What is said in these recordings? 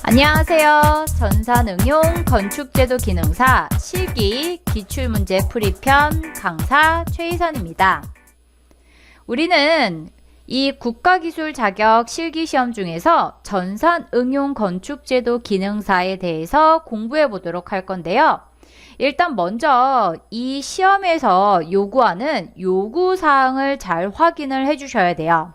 안녕하세요. 전산응용 건축제도 기능사 실기 기출문제 풀이편 강사 최희선입니다. 우리는 이 국가기술 자격 실기시험 중에서 전산응용 건축제도 기능사에 대해서 공부해 보도록 할 건데요. 일단 먼저 이 시험에서 요구하는 요구사항을 잘 확인을 해 주셔야 돼요.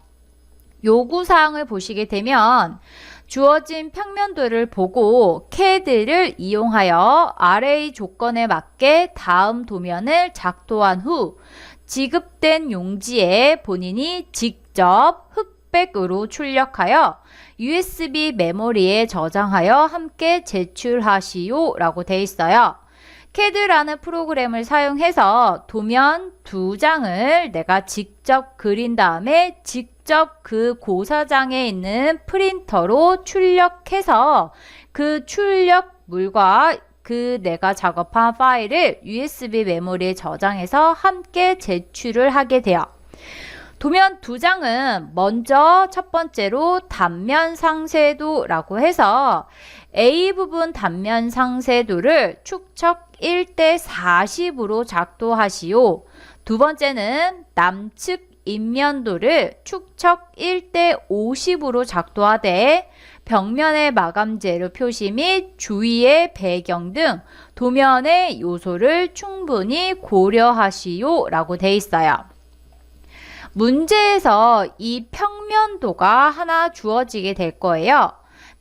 요구사항을 보시게 되면 주어진 평면도를 보고 CAD를 이용하여 아래의 조건에 맞게 다음 도면을 작도한 후 지급된 용지에 본인이 직접 흑백으로 출력하여 USB 메모리에 저장하여 함께 제출하시오 라고 되어 있어요. CAD라는 프로그램을 사용해서 도면 2장을 내가 직접 그린 다음에 직접 그 고사장에 있는 프린터로 출력해서 그 출력물과 그 내가 작업한 파일을 USB 메모리에 저장해서 함께 제출을 하게 돼요. 도면 2장은 먼저 첫 번째로 단면 상쇄도라고 해서 A 부분 단면 상쇄도를 축척 1:40으로 작도하시오. 두 번째는 남측 인면도를 축척 1:50으로 작도하되 벽면의 마감재료 표시 및 주위의 배경 등 도면의 요소를 충분히 고려하시오 라고 되어 있어요. 문제에서 이 평면도가 하나 주어지게 될 거예요.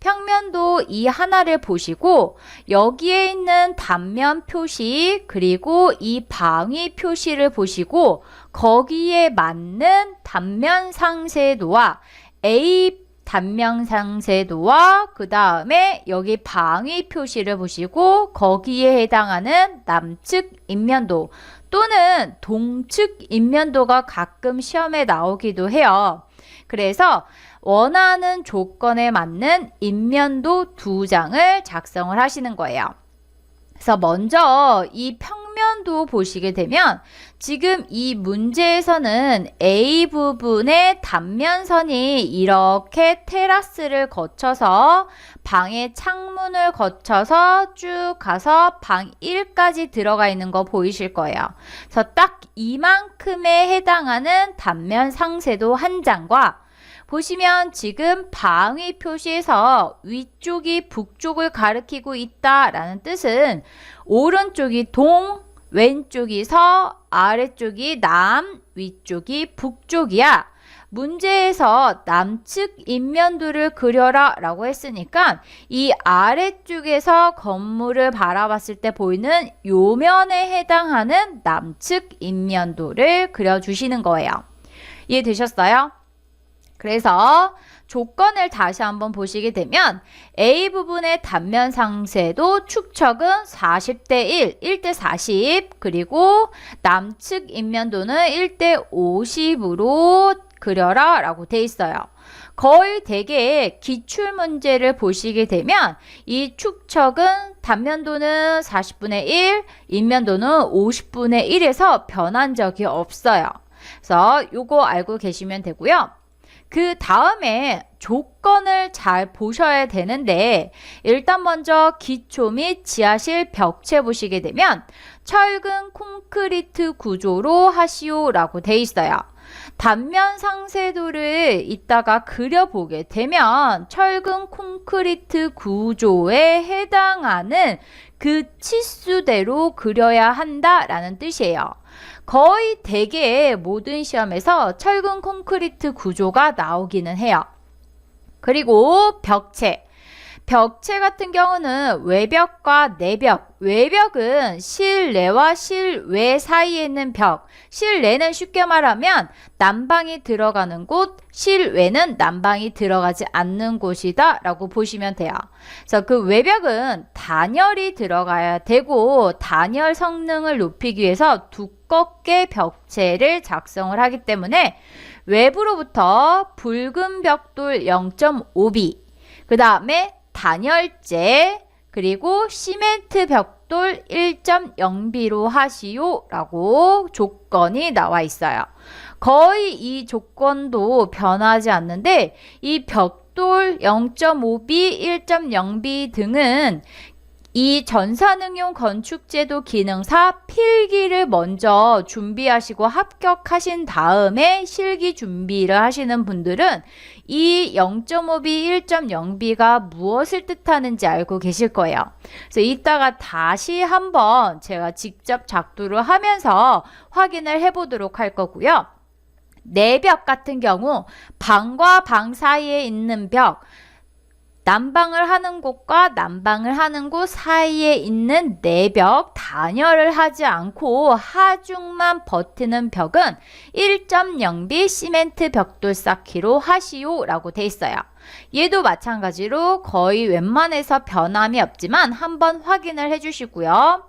평면도 이 하나를 보시고 여기에 있는 단면 표시 그리고 이 방위 표시를 보시고 거기에 맞는 단면 상쇄도와 A 단면 상쇄도와 그 다음에 여기 방위 표시를 보시고 거기에 해당하는 남측 인면도 또는 동측 인면도가 가끔 시험에 나오기도 해요. 그래서 원하는 조건에 맞는 인면도 2장을 작성을 하시는 거예요. 그래서 먼저 이 평면도 보시게 되면 지금 이 문제에서는 A 부분의 단면선이 이렇게 테라스를 거쳐서 방의 창문을 거쳐서 쭉 가서 방 1까지 들어가 있는 거 보이실 거예요. 그래서 딱 이만큼에 해당하는 단면 상쇄도 한 장과 보시면 지금 방위 표시에서 위쪽이 북쪽을 가리키고 있다라는 뜻은 오른쪽이 동, 왼쪽이 서, 아래쪽이 남, 위쪽이 북쪽이야. 문제에서 남측 인면도를 그려라 라고 했으니까 이 아래쪽에서 건물을 바라봤을 때 보이는 요면에 해당하는 남측 인면도를 그려주시는 거예요. 이해되셨어요? 그래서 조건을 다시 한번 보시게 되면 A 부분의 단면 상쇄도 축척은 40:1, 1:40 그리고 남측 인면도는 1:50으로 그려라 라고 돼 있어요. 거의 대개 기출문제를 보시게 되면 이 축척은 단면도는 40분의 1, 인면도는 50분의 1에서 변한 적이 없어요. 그래서 요거 알고 계시면 되고요. 그 다음에 조건을 잘 보셔야 되는데 일단 먼저 기초 및 지하실 벽체 보시게 되면 철근 콘크리트 구조로 하시오 라고 돼 있어요. 단면 상쇄도를 이따가 그려보게 되면 철근 콘크리트 구조에 해당하는 그 치수대로 그려야 한다라는 뜻이에요. 거의 대개 모든 시험에서 철근 콘크리트 구조가 나오기는 해요. 그리고 벽체. 벽체 같은 경우는 외벽과 내벽. 외벽은 실내와 실외 사이에 있는 벽. 실내는 쉽게 말하면 난방이 들어가는 곳, 실외는 난방이 들어가지 않는 곳이다 라고 보시면 돼요. 그래서 그 외벽은 단열이 들어가야 되고 단열 성능을 높이기 위해서 두껍게 벽체를 작성을 하기 때문에 외부로부터 붉은 벽돌 0.5B 그 다음에 단열재 그리고 시멘트 벽돌 1.0B로 하시오 라고 조건이 나와 있어요. 거의 이 조건도 변하지 않는데 이 벽 벽돌 0.5B, 1.0B 등은 이 전산응용 건축제도 기능사 필기를 먼저 준비하시고 합격하신 다음에 실기 준비를 하시는 분들은 이 0.5B, 1.0B가 무엇을 뜻하는지 알고 계실 거예요. 그래서 이따가 다시 한번 제가 직접 작도를 하면서 확인을 해보도록 할 거고요. 내벽 같은 경우 방과 방 사이에 있는 벽, 난방을 하는 곳과 난방을 하는 곳 사이에 있는 내벽 단열을 하지 않고 하중만 버티는 벽은 1.0B 시멘트 벽돌 쌓기로 하시오 라고 돼 있어요. 얘도 마찬가지로 거의 웬만해서 변함이 없지만 한번 확인을 해주시고요.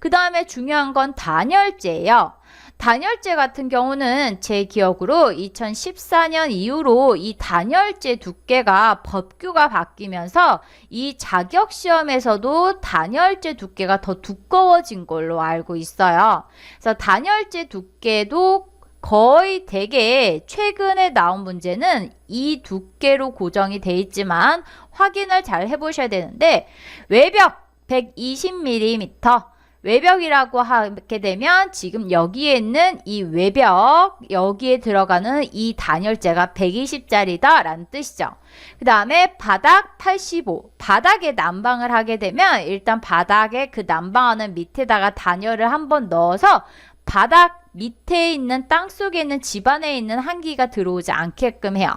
그 다음에 중요한 건 단열재예요. 단열재 같은 경우는 제 기억으로 2014년 이후로 이 단열재 두께가 법규가 바뀌면서 이 자격시험에서도 단열재 두께가 더 두꺼워진 걸로 알고 있어요. 그래서 단열재 두께도 거의 대개 최근에 나온 문제는 이 두께로 고정이 돼 있지만 확인을 잘 해보셔야 되는데 외벽 120mm 외벽이라고 하게 되면 지금 여기에 있는 이 외벽, 여기에 들어가는 이 단열재가 120짜리다 라는 뜻이죠. 그 다음에 바닥 85. 바닥에 난방을 하게 되면 일단 바닥에 그 난방하는 밑에다가 단열을 한번 넣어서 바닥 밑에 있는 땅 속에 있는 집안에 있는 한기가 들어오지 않게끔 해요.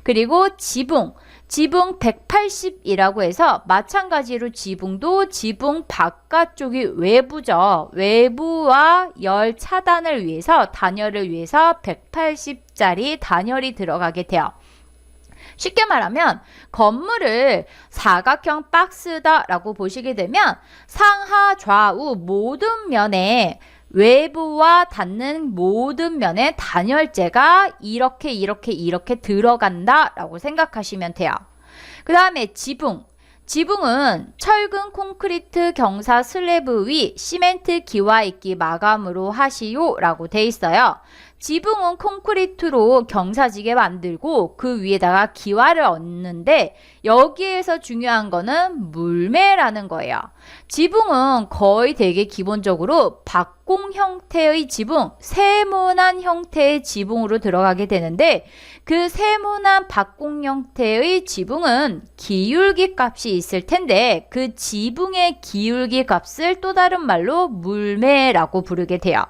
그리고 지붕 180이라고 해서 마찬가지로 지붕도 지붕 바깥쪽이 외부죠. 외부와 열 차단을 위해서 단열을 위해서 180짜리 단열이 들어가게 돼요. 쉽게 말하면 건물을 사각형 박스다 라고 보시게 되면 상하 좌우 모든 면에 외부와 닿는 모든 면에 단열재가 이렇게 들어간다 라고 생각하시면 돼요. 그 다음에 지붕은 철근 콘크리트 경사 슬래브 위 시멘트 기와 있기 마감으로 하시오 라고 돼 있어요. 지붕은 콘크리트로 경사지게 만들고 그 위에다가 기와를 얹는데 여기에서 중요한 거는 물매라는 거예요. 지붕은 거의 되게 기본적으로 박공 형태의 지붕, 세모난 형태의 지붕으로 들어가게 되는데 그 세모난 박공 형태의 지붕은 기울기 값이 있을 텐데 그 지붕의 기울기 값을 또 다른 말로 물매라고 부르게 돼요.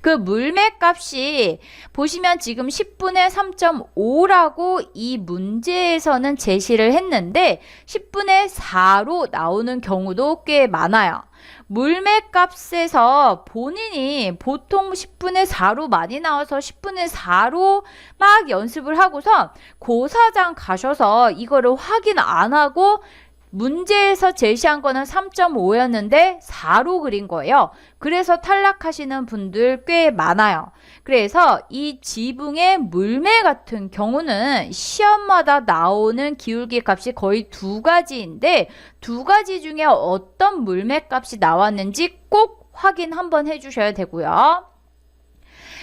그 물매 값이 보시면 지금 10분의 3.5라고 이 문제에서는 제시를 했는데 10분의 4로 나오는 경우도 꽤 많아요. 물매 값에서 본인이 보통 10분의 4로 많이 나와서 10분의 4로 막 연습을 하고서 고사장 가셔서 이거를 확인 안 하고 문제에서 제시한 거는 3.5였는데 4로 그린 거예요. 그래서 탈락하시는 분들 꽤 많아요. 그래서 이 지붕의 물매 같은 경우는 시험마다 나오는 기울기 값이 거의 두 가지인데 두 가지 중에 어떤 물매 값이 나왔는지 꼭 확인 한번 해주셔야 되고요.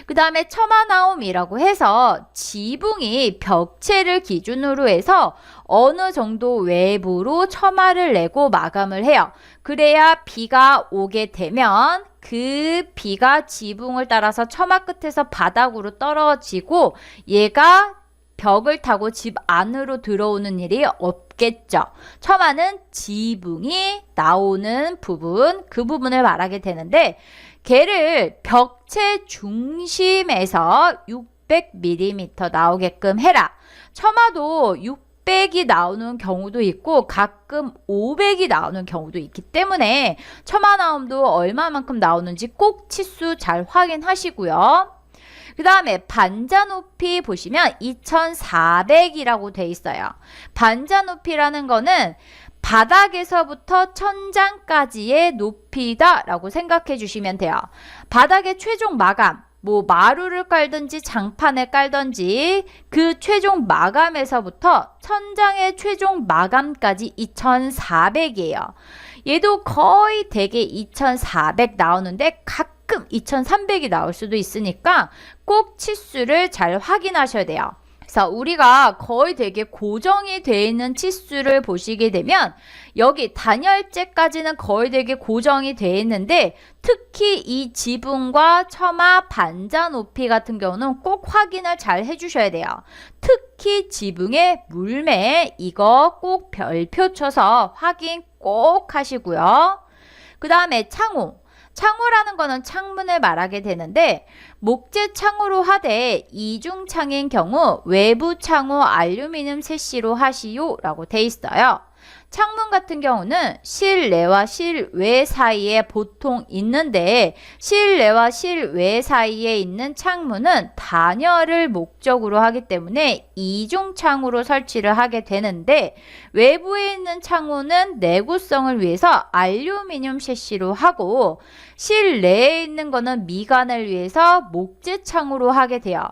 그 다음에 처마나옴이라고 해서 지붕이 벽체를 기준으로 해서 어느 정도 외부로 처마를 내고 마감을 해요. 그래야 비가 오게 되면 그 비가 지붕을 따라서 처마 끝에서 바닥으로 떨어지고 얘가 벽을 타고 집 안으로 들어오는 일이 없겠죠. 처마는 지붕이 나오는 부분, 그 부분을 말하게 되는데 걔를 벽체 중심에서 600mm 나오게끔 해라. 처마도 600이 나오는 경우도 있고 가끔 500이 나오는 경우도 있기 때문에 처마 나옴도 얼마만큼 나오는지 꼭 치수 잘 확인하시고요. 그 다음에 반자 높이 보시면 2400이라고 돼 있어요. 반자 높이라는 거는 바닥에서부터 천장까지의 높이다 라고 생각해 주시면 돼요. 바닥의 최종 마감, 뭐 마루를 깔든지 장판을 깔든지 그 최종 마감에서부터 천장의 최종 마감까지 2400이에요. 얘도 거의 대개 2400 나오는데 가끔 2300이 나올 수도 있으니까 꼭 치수를 잘 확인하셔야 돼요. 그래서 우리가 거의 되게 고정이 되어 있는 치수를 보시게 되면 여기 단열재까지는 거의 되게 고정이 되어 있는데 특히 이 지붕과 처마, 반자 높이 같은 경우는 꼭 확인을 잘 해주셔야 돼요. 특히 지붕의 물매 이거 꼭 별표 쳐서 확인 꼭 하시고요. 그 다음에 창호. 창호라는 거는 창문을 말하게 되는데 목재 창호로 하되 이중창인 경우 외부 창호 알루미늄 세시로 하시오 라고 돼 있어요. 창문 같은 경우는 실내와 실외 사이에 보통 있는데 실내와 실외 사이에 있는 창문은 단열을 목적으로 하기 때문에 이중창으로 설치를 하게 되는데 외부에 있는 창문은 내구성을 위해서 알루미늄 셰시로 하고 실내에 있는 거는 미간을 위해서 목재창으로 하게 돼요.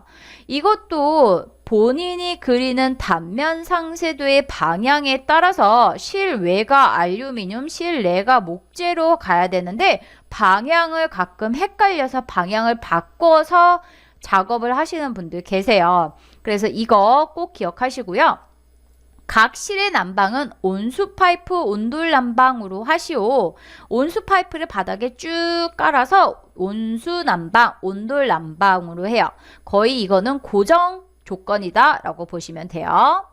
이것도 본인이 그리는 단면 상세도의 방향에 따라서 실외가 알루미늄, 실내가 목재로 가야 되는데 방향을 가끔 헷갈려서 방향을 바꿔서 작업을 하시는 분들 계세요. 그래서 이거 꼭 기억하시고요. 각 실의 난방은 온수 파이프 온돌 난방으로 하시오. 온수 파이프를 바닥에 쭉 깔아서 온수 난방, 온돌 난방으로 해요. 거의 이거는 고정 조건이다 라고 보시면 돼요.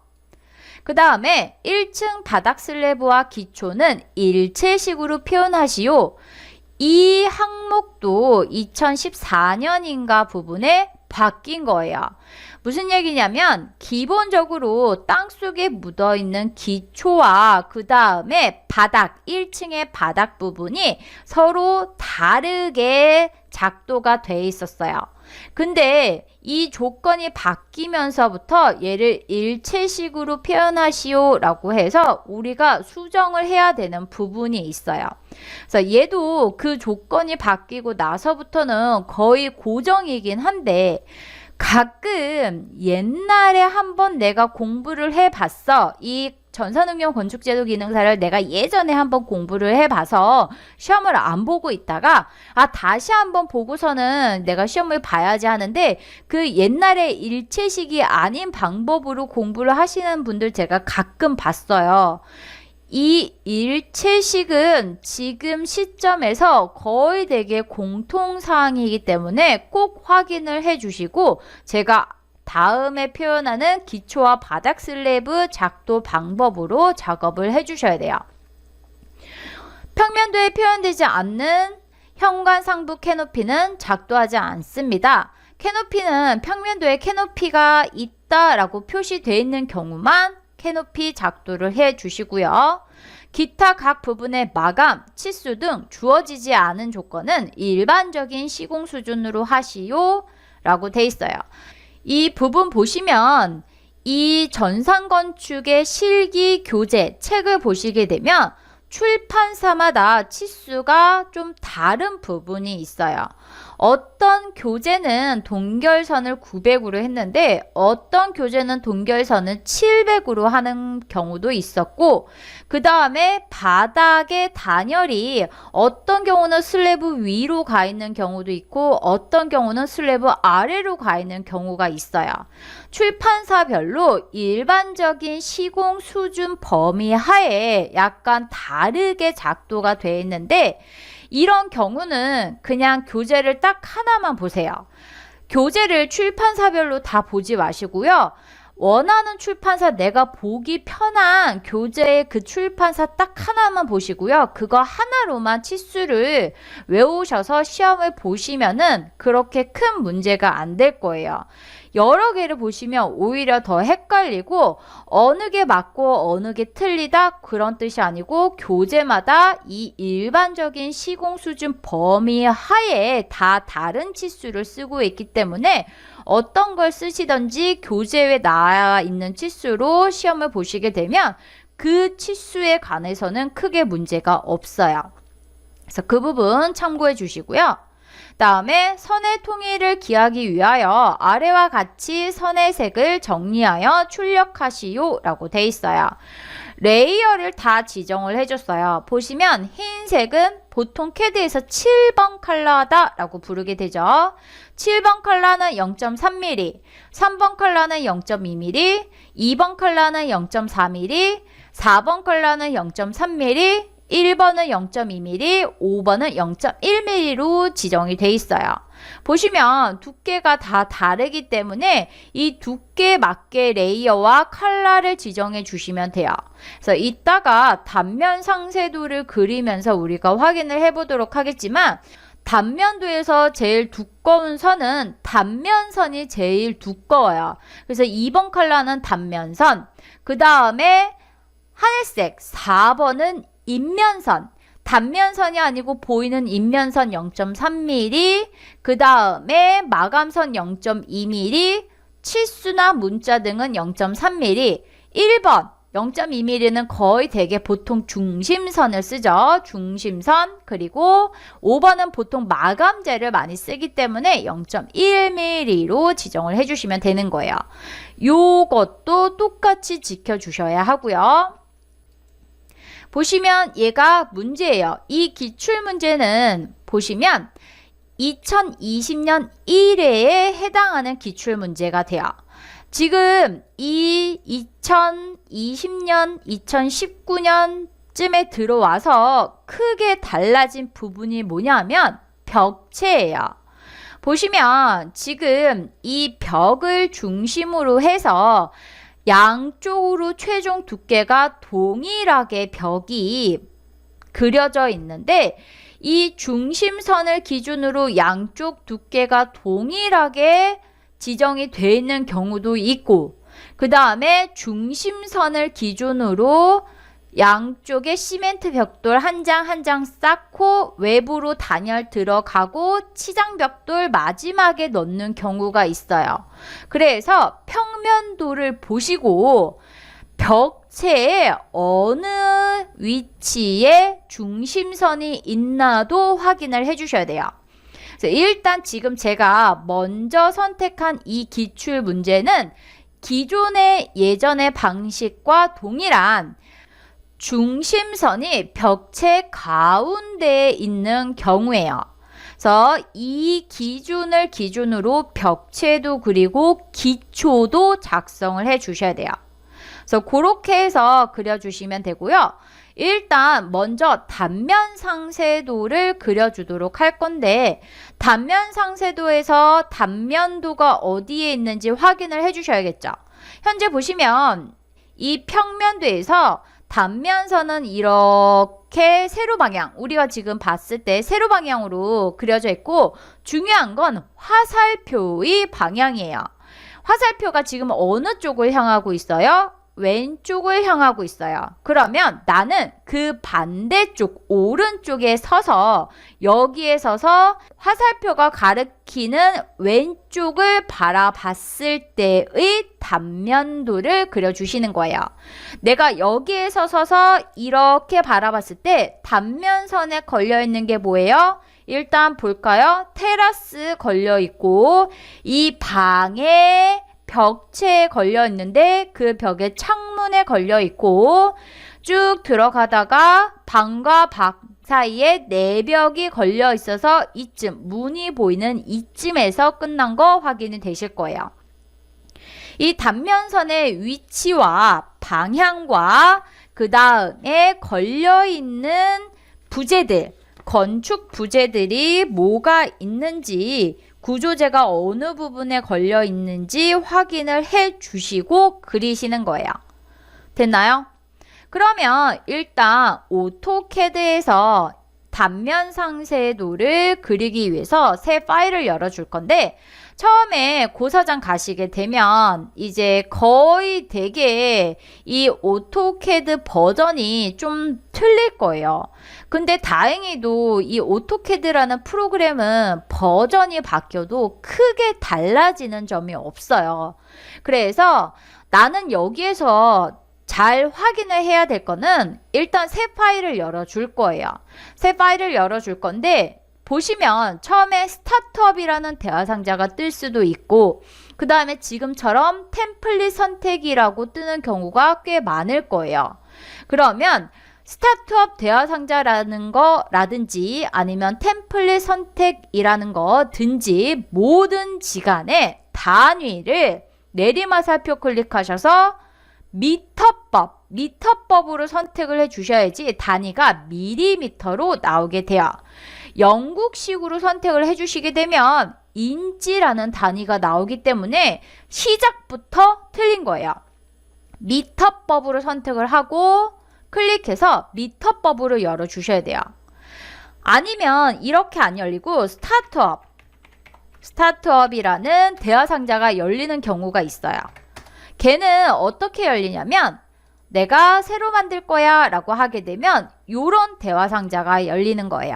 그 다음에 1층 바닥 슬래브와 기초는 일체식으로 표현하시오. 이 항목도 2014년인가 부분에 바뀐 거예요. 무슨 얘기냐면 기본적으로 땅속에 묻어있는 기초와 그 다음에 바닥 1층의 바닥 부분이 서로 다르게 작도가 돼 있었어요. 근데 이 조건이 바뀌면서부터 얘를 일체식으로 표현하시오 라고 해서 우리가 수정을 해야 되는 부분이 있어요. 그래서 얘도 그 조건이 바뀌고 나서부터는 거의 고정이긴 한데 가끔 옛날에 한번 내가 공부를 해봤어. 이 전산응용 건축제도 기능사를 내가 예전에 한번 공부를 해봐서 시험을 안 보고 있다가 다시 한번 보고서는 내가 시험을 봐야지 하는데 그 옛날에 일체식이 아닌 방법으로 공부를 하시는 분들 제가 가끔 봤어요. 이 일체식은 지금 시점에서 거의 되게 공통사항이기 때문에 꼭 확인을 해 주시고 제가 다음에 표현하는 기초와 바닥 슬래브 작도 방법으로 작업을 해 주셔야 돼요. 평면도에 표현되지 않는 현관 상부 캐노피는 작도하지 않습니다. 캐노피는 평면도에 캐노피가 있다라고 표시되어 있는 경우만 캐노피 작도를 해 주시고요. 기타 각 부분의 마감, 치수 등 주어지지 않은 조건은 일반적인 시공 수준으로 하시오 라고 돼 있어요. 이 부분 보시면 이 전산건축의 실기 교재 책을 보시게 되면 출판사마다 치수가 좀 다른 부분이 있어요. 어떤 교재는 동결선을 900으로 했는데 어떤 교재는 동결선을 700으로 하는 경우도 있었고 그 다음에 바닥의 단열이 어떤 경우는 슬래브 위로 가 있는 경우도 있고 어떤 경우는 슬래브 아래로 가 있는 경우가 있어요. 출판사별로 일반적인 시공 수준 범위 하에 약간 다르게 작도가 되어 있는데 이런 경우는 그냥 교재를 딱 하나만 보세요. 교재를 출판사별로 다 보지 마시고요. 원하는 출판사 내가 보기 편한 교재의 그 출판사 딱 하나만 보시고요. 그거 하나로만 치수를 외우셔서 시험을 보시면은 그렇게 큰 문제가 안 될 거예요. 여러 개를 보시면 오히려 더 헷갈리고 어느 게 맞고 어느 게 틀리다 그런 뜻이 아니고 교재마다 이 일반적인 시공 수준 범위 하에 다 다른 치수를 쓰고 있기 때문에 어떤 걸 쓰시든지 교재에 나와 있는 치수로 시험을 보시게 되면 그 치수에 관해서는 크게 문제가 없어요. 그래서 그 부분 참고해 주시고요. 다음에 선의 통일을 기하기 위하여 아래와 같이 선의 색을 정리하여 출력하시오 라고 돼 있어요. 레이어를 다 지정을 해줬어요. 보시면 흰색은 보통 CAD에서 7번 컬러다라고 부르게 되죠. 7번 컬러는 0.3mm, 3번 컬러는 0.2mm, 2번 컬러는 0.4mm, 4번 컬러는 0.3mm, 1번은 0.2mm, 5번은 0.1mm로 지정이 돼 있어요. 보시면 두께가 다 다르기 때문에 이 두께에 맞게 레이어와 컬러를 지정해 주시면 돼요. 그래서 이따가 단면 상세도를 그리면서 우리가 확인을 해보도록 하겠지만 단면도에서 제일 두꺼운 선은 단면선이 제일 두꺼워요. 그래서 2번 컬러는 단면선, 그 다음에 하늘색 4번은 인면선, 단면선이 아니고 보이는 인면선 0.3mm, 그 다음에 마감선 0.2mm, 치수나 문자 등은 0.3mm, 1번 0.2mm는 거의 되게 보통 중심선을 쓰죠. 중심선. 그리고 5번은 보통 마감재를 많이 쓰기 때문에 0.1mm로 지정을 해주시면 되는 거예요. 요것도 똑같이 지켜주셔야 하고요. 보시면 얘가 문제예요. 이 기출문제는 보시면 2020년 1회에 해당하는 기출문제가 돼요. 지금 이 2020년, 2019년쯤에 들어와서 크게 달라진 부분이 뭐냐면 벽체예요. 보시면 지금 이 벽을 중심으로 해서 양쪽으로 최종 두께가 동일하게 벽이 그려져 있는데 이 중심선을 기준으로 양쪽 두께가 동일하게 지정이 되어 있는 경우도 있고 그 다음에 중심선을 기준으로 양쪽에 시멘트 벽돌 한 장 한 장 쌓고 외부로 단열 들어가고 치장 벽돌 마지막에 넣는 경우가 있어요. 그래서 평면도를 보시고 벽체에 어느 위치에 중심선이 있나도 확인을 해주셔야 돼요. 그래서 일단 지금 제가 먼저 선택한 이 기출 문제는 기존의 예전의 방식과 동일한 중심선이 벽체 가운데에 있는 경우예요. 그래서 이 기준을 기준으로 벽체도 그리고 기초도 작성을 해 주셔야 돼요. 그래서 그렇게 해서 그려주시면 되고요. 일단 먼저 단면 상세도를 그려주도록 할 건데 단면 상세도에서 단면도가 어디에 있는지 확인을 해 주셔야겠죠. 현재 보시면 이 평면도에서 단면선은 이렇게 세로 방향, 우리가 지금 봤을 때 세로 방향으로 그려져 있고 중요한 건 화살표의 방향이에요. 화살표가 지금 어느 쪽을 향하고 있어요? 왼쪽을 향하고 있어요. 그러면 나는 그 반대쪽 오른쪽에 서서 여기에 서서 화살표가 가리키는 왼쪽을 바라봤을 때의 단면도를 그려주시는 거예요. 내가 여기에서 서서 이렇게 바라봤을 때 단면선에 걸려있는 게 뭐예요? 일단 볼까요? 테라스 걸려있고 이 방에 벽체에 걸려 있는데 그 벽에 창문에 걸려 있고 쭉 들어가다가 방과 방 사이에 내벽이 걸려 있어서 이쯤 문이 보이는 이쯤에서 끝난 거 확인이 되실 거예요. 이 단면선의 위치와 방향과 그 다음에 걸려 있는 부재들, 건축 부재들이 뭐가 있는지 구조재가 어느 부분에 걸려 있는지 확인을 해 주시고 그리시는 거예요. 됐나요? 그러면 일단 오토캐드에서 단면 상세도를 그리기 위해서 새 파일을 열어줄 건데 처음에 고사장 가시게 되면 이제 거의 되게 이 오토캐드 버전이 좀 틀릴 거예요. 근데 다행히도 이 오토캐드라는 프로그램은 버전이 바뀌어도 크게 달라지는 점이 없어요. 그래서 나는 여기에서 잘 확인을 해야 될 거는 일단 새 파일을 열어줄 거예요. 새 파일을 열어줄 건데 보시면 처음에 스타트업이라는 대화 상자가 뜰 수도 있고 그 다음에 지금처럼 템플릿 선택이라고 뜨는 경우가 꽤 많을 거예요. 그러면 스타트업 대화상자라는 거라든지 아니면 템플릿 선택이라는 거든지 뭐든지 간에 단위를 내리마살표 클릭하셔서 미터법으로 선택을 해 주셔야지 단위가 밀리미터로 나오게 돼요. 영국식으로 선택을 해 주시게 되면 인치라는 단위가 나오기 때문에 시작부터 틀린 거예요. 미터법으로 선택을 하고 클릭해서 미터법으로 열어주셔야 돼요. 아니면 이렇게 안 열리고 스타트업이라는 대화상자가 열리는 경우가 있어요. 걔는 어떻게 열리냐면 내가 새로 만들 거야 라고 하게 되면 이런 대화상자가 열리는 거예요.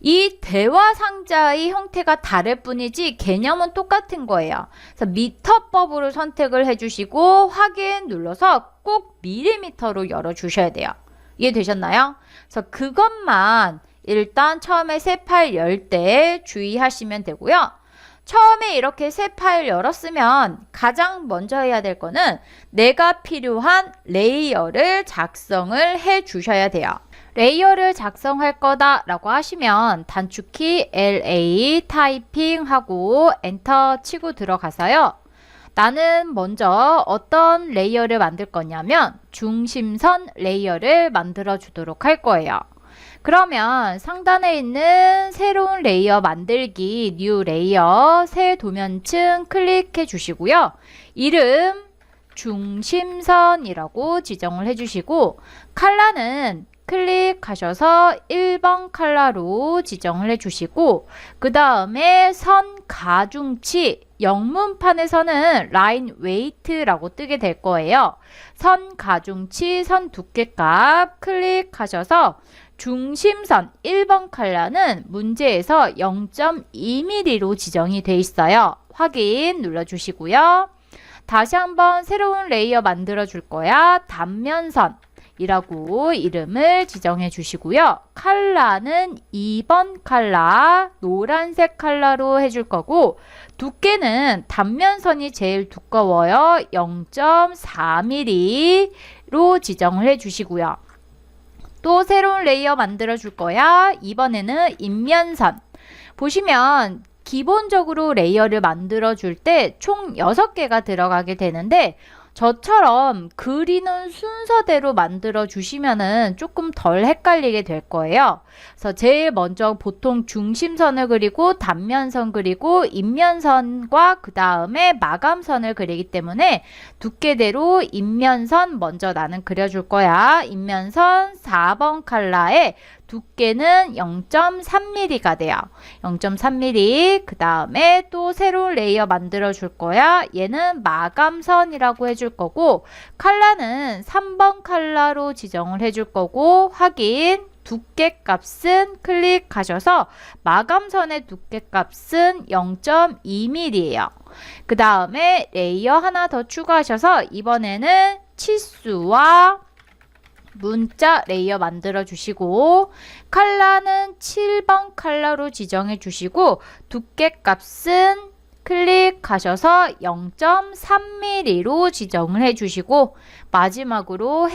이 대화상자의 형태가 다를 뿐이지 개념은 똑같은 거예요. 그래서 미터법으로 선택을 해주시고 확인 눌러서 꼭 밀리미터로 열어주셔야 돼요. 이해되셨나요? 그래서 그것만 일단 처음에 새 파일 열 때 주의하시면 되고요. 처음에 이렇게 새 파일 열었으면 가장 먼저 해야 될 거는 내가 필요한 레이어를 작성을 해 주셔야 돼요. 레이어를 작성할 거다 라고 하시면 단축키 LA 타이핑하고 엔터 치고 들어가서요. 나는 먼저 어떤 레이어를 만들 거냐면 중심선 레이어를 만들어 주도록 할 거예요. 그러면 상단에 있는 새로운 레이어 만들기 뉴 레이어 새 도면층 클릭해 주시고요. 이름 중심선이라고 지정을 해 주시고 컬러는 클릭하셔서 1번 컬러로 지정을 해주시고 그 다음에 선 가중치 영문판에서는 라인 웨이트라고 뜨게 될 거예요. 선 가중치 선 두께값 클릭하셔서 중심선 1번 컬러는 문제에서 0.2mm로 지정이 돼 있어요. 확인 눌러주시고요. 다시 한번 새로운 레이어 만들어 줄 거야. 단면선 이라고 이름을 지정해 주시고요. 컬러는 2번 컬러 노란색 컬러로 해줄 거고 두께는 단면선이 제일 두꺼워요. 0.4mm로 지정을 해 주시고요. 또 새로운 레이어 만들어 줄 거야. 이번에는 인면선. 보시면 기본적으로 레이어를 만들어 줄 때 총 6개가 들어가게 되는데 저처럼 그리는 순서대로 만들어 주시면은 조금 덜 헷갈리게 될 거예요. 그래서 제일 먼저 보통 중심선을 그리고 단면선 그리고 인면선과 그 다음에 마감선을 그리기 때문에 두께대로 인면선 먼저 나는 그려줄 거야. 인면선 4번 컬러에 두께는 0.3mm가 돼요. 0.3mm. 그 다음에 또 새로운 레이어 만들어 줄 거야. 얘는 마감선이라고 해줄 거고 컬러는 3번 컬러로 지정을 해줄 거고 확인. 두께값은 클릭하셔서 마감선의 두께값은 0.2mm예요. 그 다음에 레이어 하나 더 추가하셔서 이번에는 치수와 문자 레이어 만들어 주시고 컬러는 7번 컬러로 지정해 주시고 두께값은 클릭하셔서 0.3mm로 지정을 해 주시고 마지막으로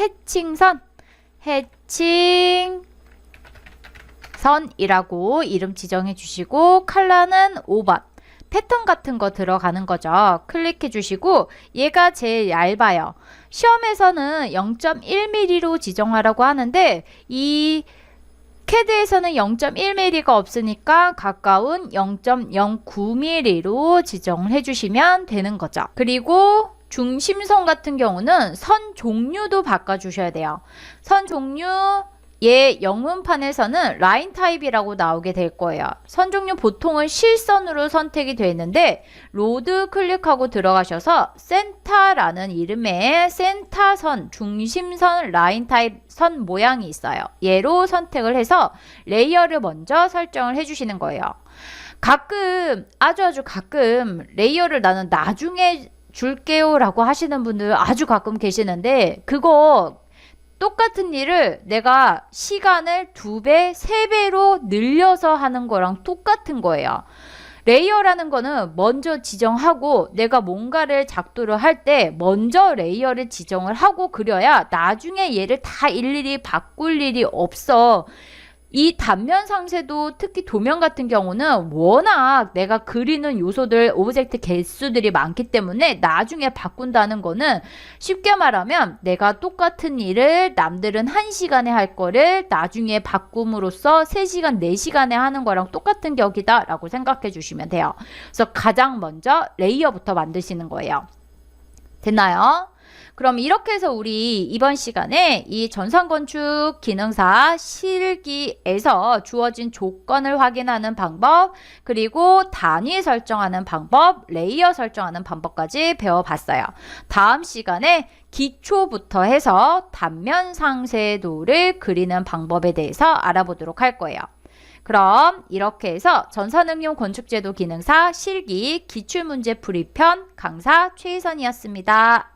해칭선이라고 이름 지정해 주시고 컬러는 5번 패턴 같은 거 들어가는 거죠. 클릭해 주시고 얘가 제일 얇아요. 시험에서는 0.1mm로 지정하라고 하는데 이 CAD에서는 0.1mm가 없으니까 가까운 0.09mm로 지정을 해주시면 되는 거죠. 그리고 중심선 같은 경우는 선 종류도 바꿔주셔야 돼요. 선 종류 얘 영문판에서는 라인 타입이라고 나오게 될 거예요. 선 종류 보통은 실선으로 선택이 되어 있는데 로드 클릭하고 들어가셔서 센터라는 이름의 센터선, 중심선, 라인 타입 선 모양이 있어요. 얘로 선택을 해서 레이어를 먼저 설정을 해주시는 거예요. 가끔 아주 가끔 레이어를 나는 나중에 줄게요 라고 하시는 분들 아주 가끔 계시는데 그거 똑같은 일을 내가 시간을 2배, 3배로 늘려서 하는 거랑 똑같은 거예요. 레이어라는 거는 먼저 지정하고 내가 뭔가를 작도를 할 때 먼저 레이어를 지정을 하고 그려야 나중에 얘를 다 일일이 바꿀 일이 없어. 이 단면 상세도 특히 도면 같은 경우는 워낙 내가 그리는 요소들, 오브젝트 개수들이 많기 때문에 나중에 바꾼다는 거는 쉽게 말하면 내가 똑같은 일을 남들은 1시간에 할 거를 나중에 바꿈으로써 3시간, 4시간에 하는 거랑 똑같은 격이다 라고 생각해 주시면 돼요. 그래서 가장 먼저 레이어부터 만드시는 거예요. 됐나요? 그럼 이렇게 해서 우리 이번 시간에 이 전산건축 기능사 실기에서 주어진 조건을 확인하는 방법, 그리고 단위 설정하는 방법, 레이어 설정하는 방법까지 배워봤어요. 다음 시간에 기초부터 해서 단면 상세도를 그리는 방법에 대해서 알아보도록 할 거예요. 그럼 이렇게 해서 전산응용 건축제도 기능사 실기 기출문제 풀이편 강사 최희선이었습니다.